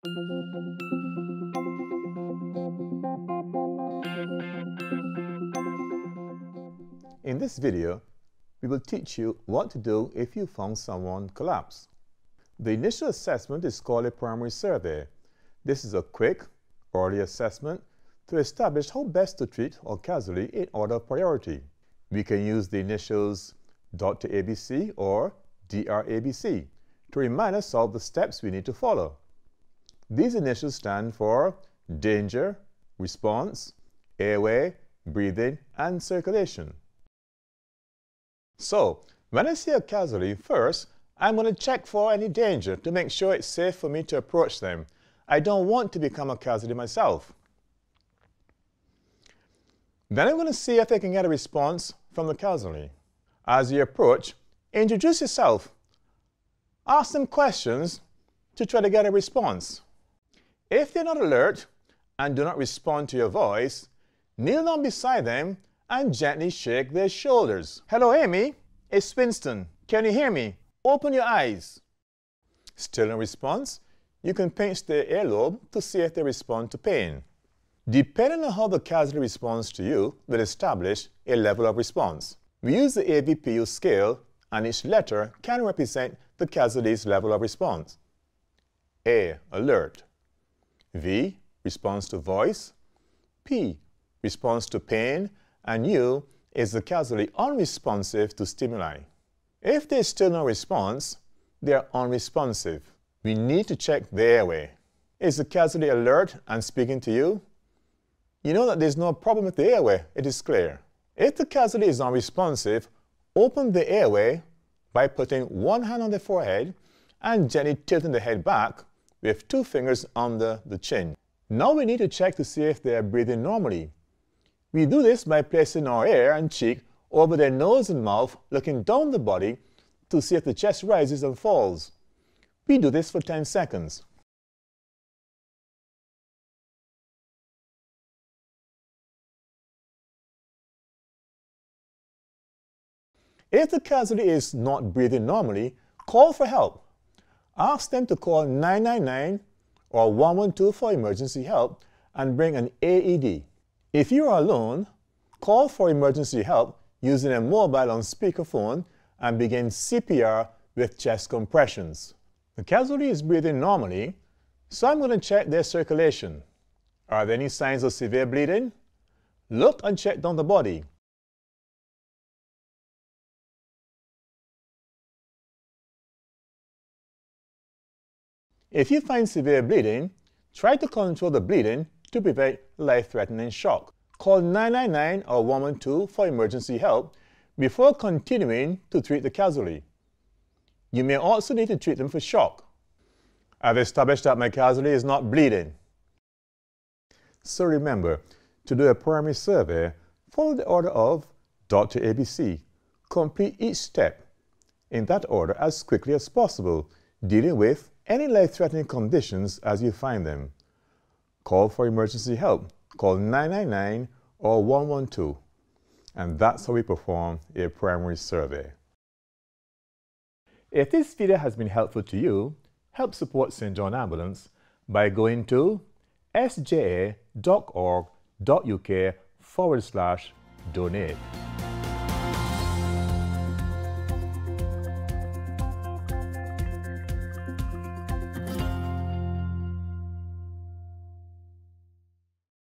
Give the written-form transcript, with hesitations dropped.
In this video, we will teach you what to do if you found someone collapsed. The initial assessment is called a primary survey. This is a quick, early assessment to establish how best to treat a casualty in order of priority. We can use the initials Dr. ABC or DRABC to remind us of the steps we need to follow. These initials stand for danger, response, airway, breathing, and circulation. So, when I see a casualty, first, I'm going to check for any danger to make sure it's safe for me to approach them. I don't want to become a casualty myself. Then I'm going to see if I can get a response from the casualty. As you approach, introduce yourself. Ask them questions to try to get a response. If they're not alert and do not respond to your voice, kneel down beside them and gently shake their shoulders. Hello, Amy. It's Winston. Can you hear me? Open your eyes. Still no response? You can pinch their earlobe to see if they respond to pain. Depending on how the casualty responds to you, will establish a level of response. We use the AVPU scale, and each letter can represent the casualty's level of response. A, alert. V, response to voice. P, response to pain. And U is the casualty unresponsive to stimuli. If there's still no response, they are unresponsive. We need to check the airway. Is the casualty alert and speaking to you? You know that there's no problem with the airway, it is clear. If the casualty is unresponsive, open the airway by putting one hand on the forehead and gently tilting the head back with two fingers under the chin. Now we need to check to see if they are breathing normally. We do this by placing our ear and cheek over their nose and mouth, looking down the body to see if the chest rises and falls. We do this for 10 seconds. If the casualty is not breathing normally, call for help. Ask them to call 999 or 112 for emergency help and bring an AED. If you are alone, call for emergency help using a mobile on speakerphone and begin CPR with chest compressions. The casualty is breathing normally, so I'm going to check their circulation. Are there any signs of severe bleeding? Look and check down the body. If you find severe bleeding, try to control the bleeding to prevent life-threatening shock. Call 999 or 112 for emergency help before continuing to treat the casualty. You may also need to treat them for shock. I've established that my casualty is not bleeding. So remember, to do a primary survey, follow the order of Dr. ABC. Complete each step in that order as quickly as possible, dealing with any life-threatening conditions as you find them. Call for emergency help. Call 999 or 112. And that's how we perform a primary survey. If this video has been helpful to you, help support St. John Ambulance by going to sja.org.uk/donate.